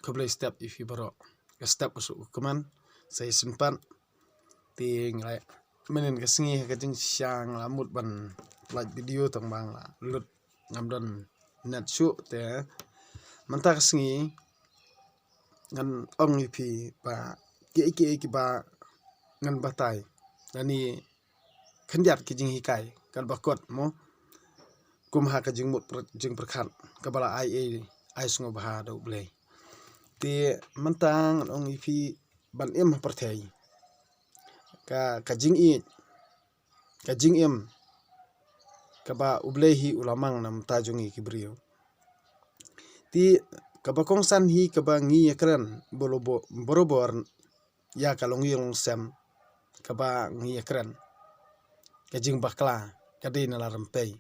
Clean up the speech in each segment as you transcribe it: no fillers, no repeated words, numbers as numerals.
Keblai step ifi baro step usuk keman saya simpan ting lai menen kesengi kajing siang lamut ban like video tong bang la lut ngamdon net su te manta kesengi ngan ong ipi ba ki ba ngan batai dani kendiat kijing hikai kan bakot mo kumha kajing mut jing perkhat kabala ai sungo baha do blai ti mentang ong ipi ban em perthai kajing em kaba ublehi ulamang nam tajungi kibrio ti kaba kongsan hi kaba ngi ekran borobor ya kalong yung sem kaba ngi ekran kajing bakla kadai na larampai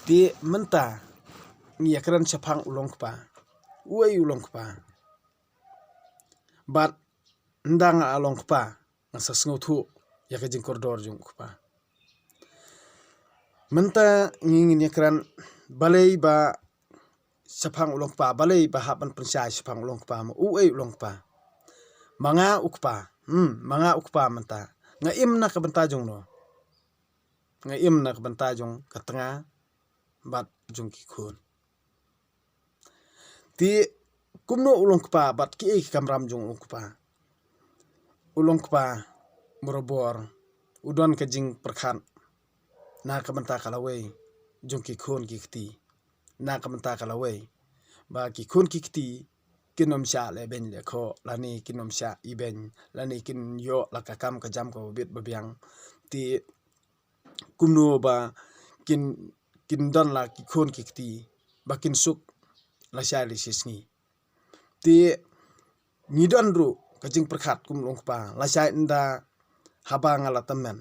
ti menta ngi ekran chapang ulong pa uai ulong pa bat ndang along pa ngasa sngotu ya kajing koridor jung pa menta ngi ekran balai ba chapang ulong pa balai ba haban pensai chapang ulong pa mo uai ulong pa manga ukpa menta nga im na kabanta jung no nga im na kabanta jung katanga bat jung ki khun ti kumno ulong pa bat ki kamram jung ulong pa borobor udon kajing perkhan na kabanta kalawai jung ki khun ki kti na kabanta kalawai ba ki khun ki kti kinom sha le ben le kho lani kinom sha iben lani kin yo la ka kam ka jam ko bit babyang ti kumno ba kin don la ki khon ki kti ba kin suk la sha li sisni ti ni don ru kajing perkhat kumlong pa la sha inda haba ngala temen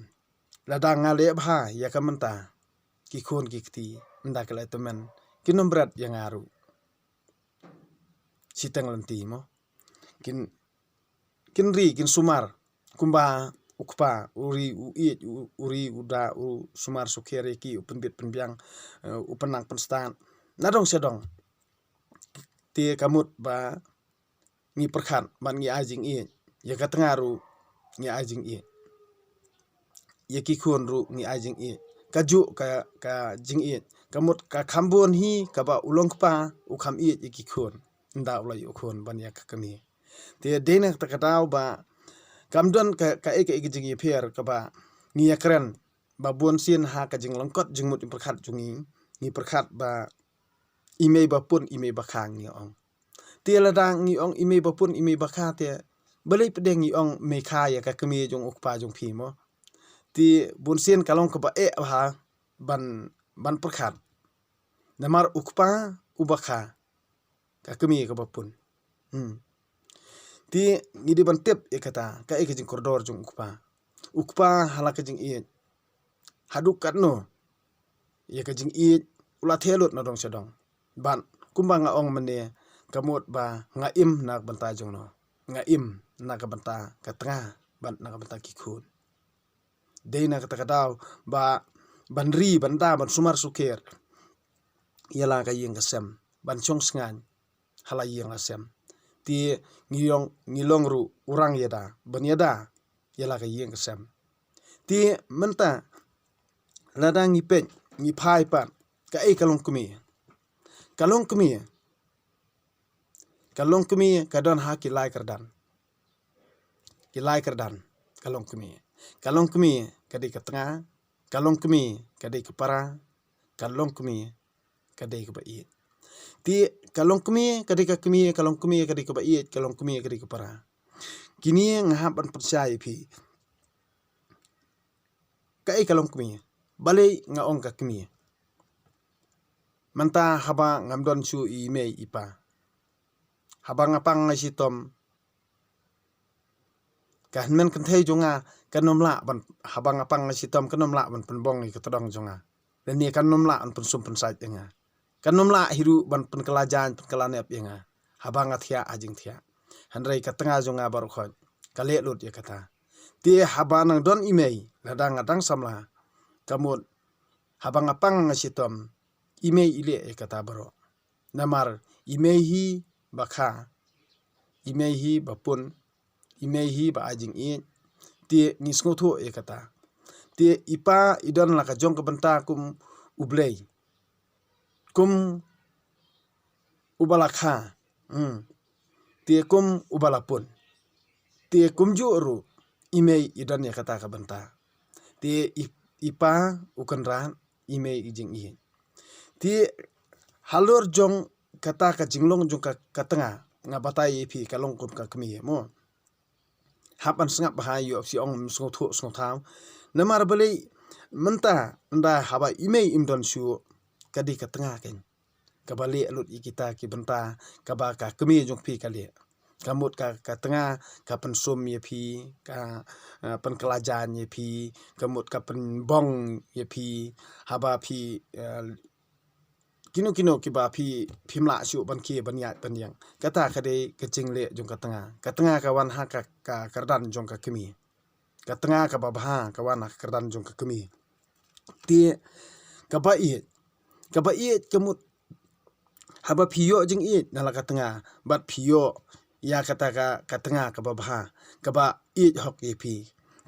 la da ngale bha ya kamenta ki khon ki kti inda kala temen kinom berat yang aru sitang lenti mo kin sumar kumba ukpa uri uda sumar sukhere ki upenbit penbiang upenang penstan nadong sedong ti kamut ba ngi perkhan ban ngi ajing ya katengaru ngi ajing ya ki khon ru ngi ajing kaju ka jing kamut ka khambon hi kaba ulong pa ukham ya ki khon nda ulai ukhon ban ya kami te dena takataw ba kamdon ka jing pher kaba ngi yakren ba bon sin ha ka jing longkot jing mut perkhat jungi ngi perkhat ba imei ba pun imei ba khang ni ong te ladang ngi ong imei ba pun imei ba kha te balai pedeng ngi ong me kha ya ka kami jong ukpa jong phi mo ti bon sin kalong kaba ha ban perkhat namar ukpa ubakha ka kami ka bapun ti ngidi ban tep ekata ka jing koridor jung ukpa hala ka jing haduk katno ya ka jing ula thelut na dong sedong ban kumba nga ong mene kamut ba nga im na banta jung no nga im na ka banta ka tanga ban na ka banta ki khun dei na kata kadaw ba banri banda ban sumar suker yala ka yeng kasem ban chong sngan hala yeng asem ti ngilong ru urang yada ban yada yala ka yeng kasem ti menta ladang ipet ngi phai pat ka kalong kumi kadon ha ki lai kardan kalong kumi kadi ka tanga kalong kumi kadi ka para kalong kumi kadi ka ba ti kalong kumi kadi ka kalong kumi kadi ka ba kalong kumi kadi ka para kini ngahap ban percaya phi ka kalong kumi balai nga ong ka kumi manta haba ngamdon su mei ipa haba ngapang ngasitom kahmen kanthai jonga kanomla ban haba ngapang ngasitom kanomla ban penbong ni ketodong jonga dan ni kanomla an pensum pensait nga kanomla hiru ban penkelajan penkelanep nga haba ngathia ajing thia handrai katanga jonga baru khoj kale lut ya kata ti haba nang don imei ladang ngadang samla kamut haba ngapang ngasitom imei ile kata baro namar imei hi bakha imei hi bapun imei hi ba ajing i ti ni sngotu e kata ti ipa idon la ka jong ka benta kum ublei kum ubalakha ti kum ubalapun ti kum ju ru imei idon ya kata ka benta ti ipa ukan ran imei ijing i ti halur jong kata ka jinglong jong ka tengah ngabatai pi kalong kum ka kemi mo hapan sengap bahayu si ong sngotu sngotaw namar beli menta nda haba imei imdon su kadi ka tengah ken kabali alut kita ki benta kaba ka kemi jong pi kali kamut ka tengah ka pensum ye pi ka pen kelajan ye pi kamut ka pen bong ye pi haba pi kino kiba pi mla su ban ki ban ya ban yang kata kade kecing le jong ka tengah kawan ha ka kardan jong ka kemi ka tengah ka babha kawan ha kardan jong ka kemi ti kaba i kemut haba piyo jing i nala ka tengah bat piyo ya kata ka tengah ka babha kaba i hok ye pi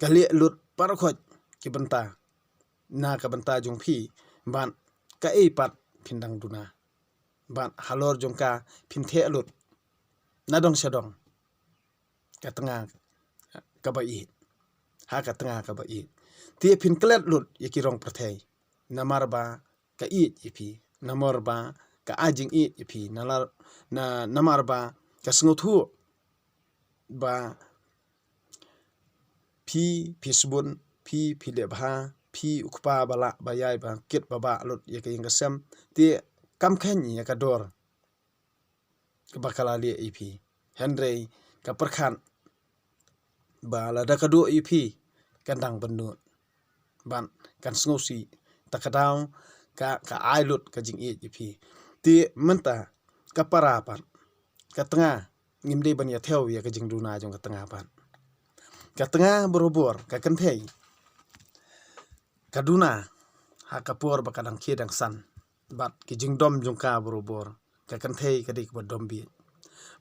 kali lut parakhot ki benta na ka benta jong pi ban ka e pat pindang duna ban halor jong ka pimthe lut nadong sadong ka tengah ka ba i ha ka tengah ka ba i ti pin klet lut ye ki rong prathai namar ba ka i ipi namar ba ka ajing i ipi nalar na namar ba ka sngotu ba pi subun pi le bha pi ukpa bala bayai ba kit baba lut ye ka ingasam ti kam khan ye ka dor ka bakala le ipi henry ka perkhan ba la da ka do ipi kandang benut ban kan sngosi takadaw ka ailut ka jing ipi ti menta ka parapan ka tengah ngimde ban ya theo ya ka jing duna jong ka tengah ban ka tengah borobor ka kanthei kaduna ha kapur ba kadang khedang san bat ki jing dom jong ka borobor ka kanthei ka dik ba dom bi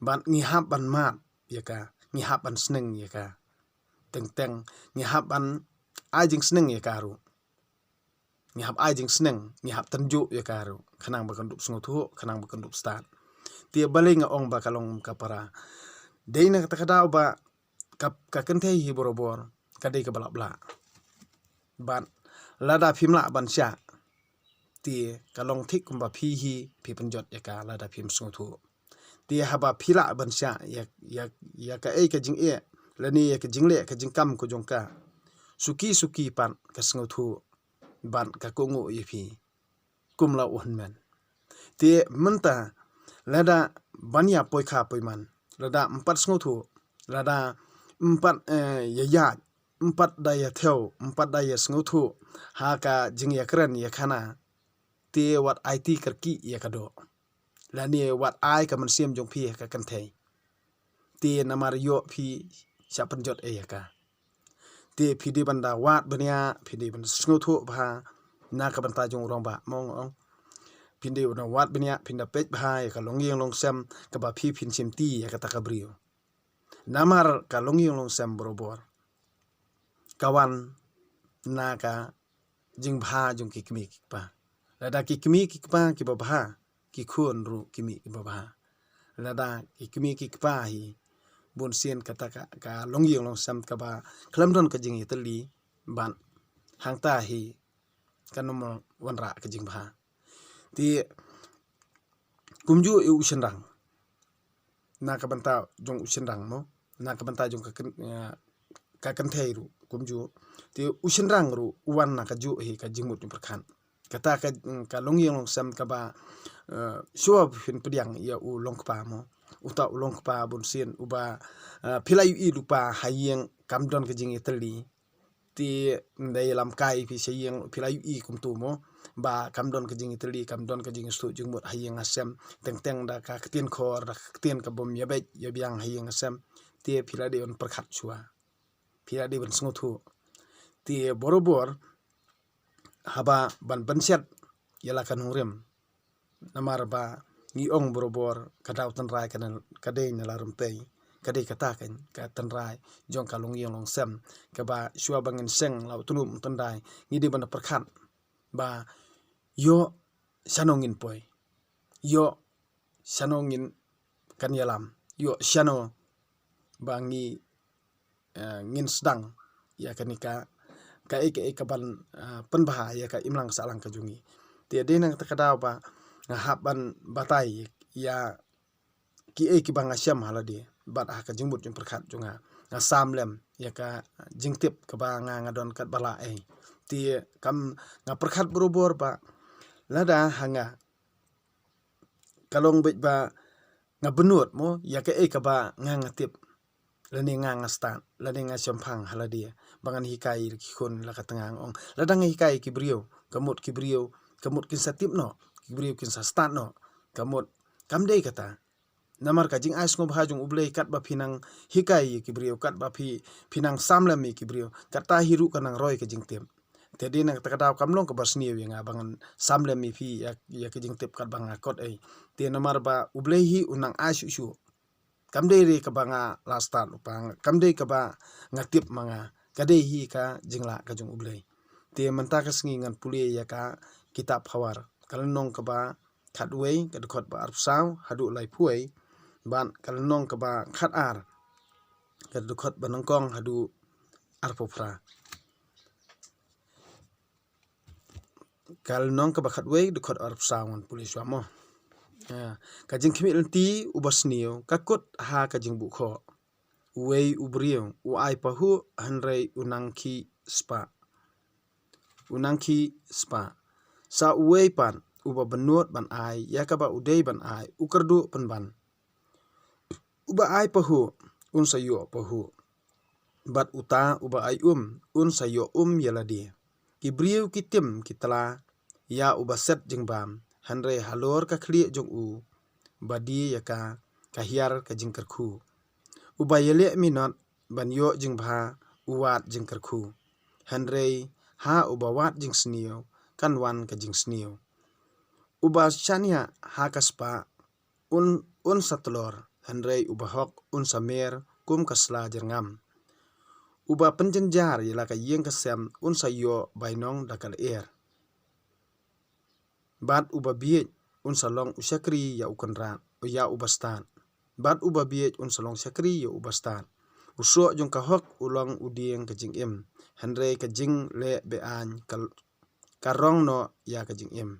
ban ngihap ban mat ya ka ngihap ban sneng ya ka teng ngihap ban ajing sneng ya karu ngihap ajing sneng ngihap tanju ya karu khanang ba kandup sngotu khanang ba kandup stat ti baling ong ba kalong kapara deina kata kadaw ba ka kanthei hi borobor kadai ka balak bla ban lada phimla ban sha ti kalong thik kumba phi hi phi penjot ya ka lada phim sngotu ti haba phila ban sha ya ka ka jing e lani ya ka jingle ka jingkam ko jong ka suki pan ka sngotu ban ka kongo ye phi kumla unmen ti menta lada banya poikha poiman lada 4 sngotu lada 4 ya 4 daya theo 4 daya sngotu ha ka jing ya kran ya khana ti wat it karki ya kado lani wat ai ka mansiam jong phi ka kanthei ti namar yo phi sa penjot e ya ka ti phi di banda wat bania phi di ban sngotu bha na ka banta jong rong ba mong ong pinde una wat bania pinda pej bha ya ka longyeng long sam ka ba phi phin sim ti ya ka takabrio namar ka longyeng long sam borobor kawan naka jing bha jong ki kmi pa lada ki kmi ki pa ki ba bha ki khun ru kimi ki ba bha lada ki kmi ki pa hi bun sien kata ka longyeng long sam ka ba klamdon ka jing itali ban hangta hi kanom wanra ka jing bha ti kumju u usendang na ka banta jong usendang mo na ka banta jong ka kanthei ru kumju ti usendang ru uwan na ka ju hi ka jingmut ni perkhan kata ka longyeng long sam ka ba suab fin pediang ya u long pa mo uta ulong pa bun sien uba philayu i lupa hayeng kamdon ka jing itali ti ndai lam kai phi sayeng philayu i kumtu mo ba kamdon ka jing itali kamdon ka jing stu jingmut hayeng asam teng da ka ktien khor da ktien ka bom ya bai ya biang hayeng asam ti philade on perkhat chua philade ban sngotu ti borobor haba ban banset yala kan rem namar ba ngi ong borobor kadaw tan rai kan kadai na larum tei kadai kata kan ka tenrai jong kalung yang long sem ka ba shua bangin seng lau tunum tendai ngidi bana perkhat ba yo sanongin poi yo sanongin kan yalam yo shano bangi ngin sedang ya kanika ka ban penbah ya ka imlang salang kajungi dia nang takadaw ba haban batai ya ki banga syam haladi bat ka jingbut jung perkhat junga samlem ya ka jingtip ka ba ngadon kat bala ti kam perkhat berobor ba lada hanga kalong bet ba benut mo ya ka ba ngatip lani ngastan lani ngasyamphang haladi bangan hikai khon la katangang ong ladang hikai ki brio kamut kin satip no ki brio kin sa stat no kamut kamdei kata namar ka jing ais ngo bhajung ublei kat ba phinang hikai ki brio kat ba phinang samlam ki brio kata hiru kanang roy ka jing tem tedi nang takadaw kamlong ka basniu yang abangan samlam mi phi ya ka jing tep kat banga kot te namar ba ublei hi unang ais usu kamdei re ka banga lastan upang kamdei ka ba ngatip manga kadei hi ka jingla ka jung ublei te manta ka sngi ngan puli ya ka kitab hawar kalnong ka ba khatwei ka dkhot ba arpsau hadu lai phuai ban kalnong ka ba khat ar ka dkhot ba nongkong hadu arpofra kalnong ka ba khatwei dkhot arpsau ngan puli swamo kajing khimi lenti ubasniu kakut ha kajing bukho wei ubriu uai pahu hanrei unangki spa sa uei pan uba benut ban ai yakaba udei ban ai ukerdu penban uba ai pahu un sayo pahu bat uta uba ai un sayo yaladi kibriu kitim kitala ya uba set jingbam hanrei halor ka khli jong u badi yaka kahiar ka jingkerku uba yele minot ban yo jingbha uwat jingkerku hanrei ha uba wat jing snio kan wan ka jing snio uba chania ha kaspa un satlor hanrei uba hok un samer kum kasla jerngam uba penjenjar yala ka yeng kasem un sayo bainong dakal bat uba biet un salong usyakri ya ukanran ya ubastan bat uba biet un salong syakri ya ubastan uso jong kahok ulong udieng kajing im hanrei kajing le bean karong no ya kajing im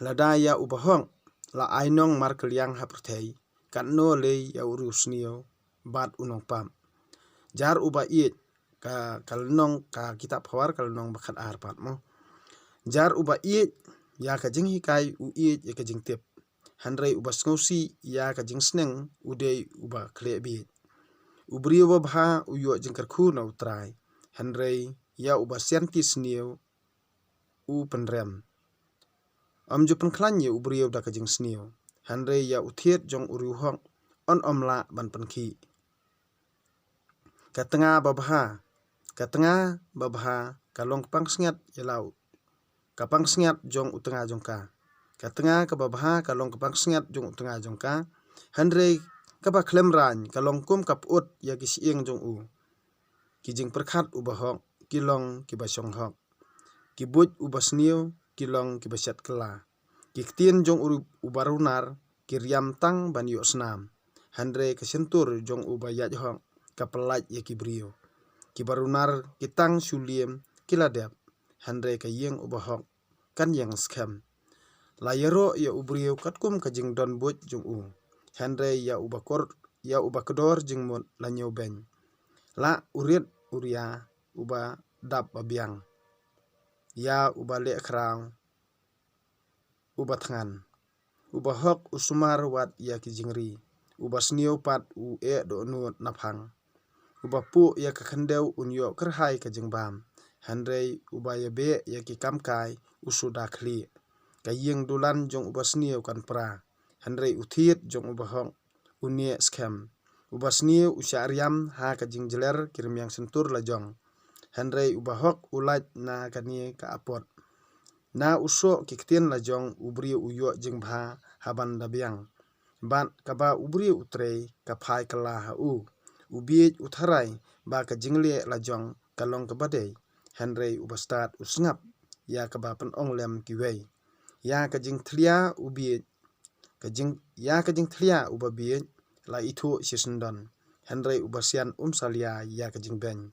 lada ya ubahong la ainong mar keliang haprthei kan no le ya urusnio bat unong pam jar uba iet ka kalnong ka kitab hawar kalnong bakhat arpat mo jar uba iet ya kajing hikai u iet ya kajing tip hanrei uba sngosi ya kajing sneng udei uba klebi ubri uba bha uyo jingkarku na utrai hanrei ya uba sianti snio u penrem amju penklanye ubri uba kajing snio hanrei ya uthiet jong uruhong on omla ban penki katengah babha kalong pangsngat yalau kapang sngat jong utengah jongka katengah ka babha kalong kapang sngat jong utengah jongka hanrei kapa klemran kalong kum kaput ya kisieng jong u kijing perkhat ubahok kilong kibasong hok kibut ubasniu kilong kibasat kela kiktien jong ubarunar kiryam tang ban yo snam hanrei kesentur jong ubayat hok kapelat ya kibrio kibarunar kitang suliem kiladep hanrei kayeng ubahok kan yang skam layero ya ubrio katkum kajing don bot jong u hanrei ya ubakodor jing mot lanyo ben la urit uria uba dap babiang ya uba le krang uba tangan uba hok usumar wat ya kijingri uba snio pat u do nut naphang uba pu ya kakhandeu unyo kerhai kajing bam hanrei uba ya be ya ki kamkai usuda khli kayeng dulan jong uba snio kan pra hanrei uthiet jong uba hok unie skam uba snio usyariam ha kajing jeler kirim yang sentur lajong hanrei uba hok ulat na kanie ka apot na uso kiktien lajong ubri uyo jing bha haban dabiang ban kaba ubri utre kapai kala ubiej utharai ba ka jingle lajong kalong kabade Henry ubastat usngap ya kaba pen onglem kiwei ya ka jing thlia ubiej ka jing thlia ubabiej la itu sisendon Henry ubasian salia ya ka jing ben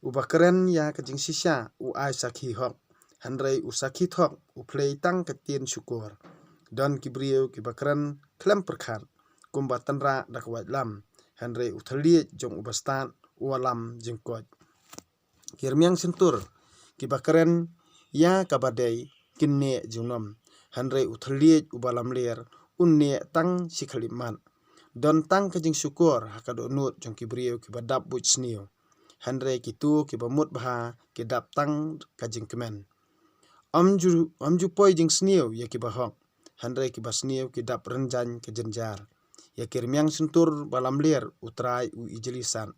ubakeren ya ka jing sisya ai sakhi hok Henry usakhi thok play tang ka tien syukur don kibriu kibakeren klem perkhat kumba tanra dakwat lam Henry uthaliej jong ubastan ualam jengkot kirmiang sentur kibakeren ya kabadai kinne junom Henry uthaliej ubalam ler unne tang sikhaliman don tang kajing syukur hakado nut jong kibriu kibadap buj sniu Henry kitu kibamut bha kidap tang kajing kemen omju poi jing sniu ya kibahok Henry kibasniu kidap renjan kejenjar ya kirmiang sentur balam ler utrai ijelisan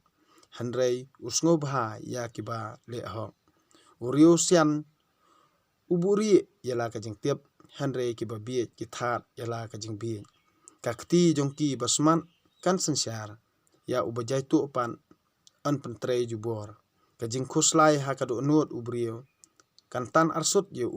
Henry usngo bha ya kiba le hok uriu sian uburi yala kajing tiap Henry kiba biet kithat yala kajing biet kakti jongki basman kan sensyar ya ubajai tu pan an pentre jubor kajing khuslai hakado nut ubriu kan tan arsut yu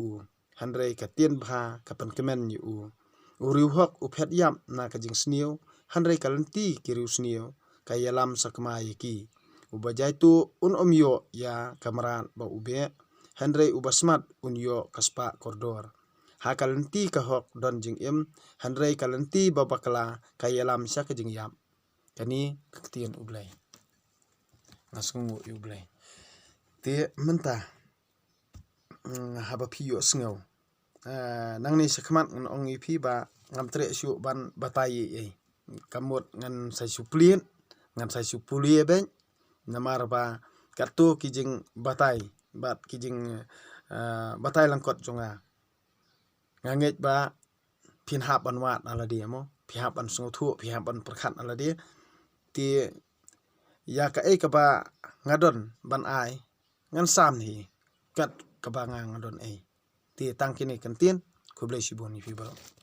Henry katien bha kapan kemen yu uriu hok uphet yam na kajing sniu Henry kalenti kiriu sniu kayalam sakma yiki ubajai tu omyo ya kamran ba ube Henry ubasmat unyo kaspa kordor hakalenti kahok don jing Henry kalenti babakala kayalam sya kajing yam kani kaktien ublai ngasngu ublai te mentah haba piyo sngau nang ni sakmat ong ipi ba ngam tre syu ban batai kamut ngan sai suplien ngan sai supulie ben namar ba katu kijing batai bat kijing batai langkot jonga nganget ba pinhap ban wat ala dia mo pihap ban snguthu pihap ban perkhat ala dia ti ya ka ka ba ngadon ban ai ngan sam hi kat ka ba ngadon ti tang kini kentien kublai siboni fi baro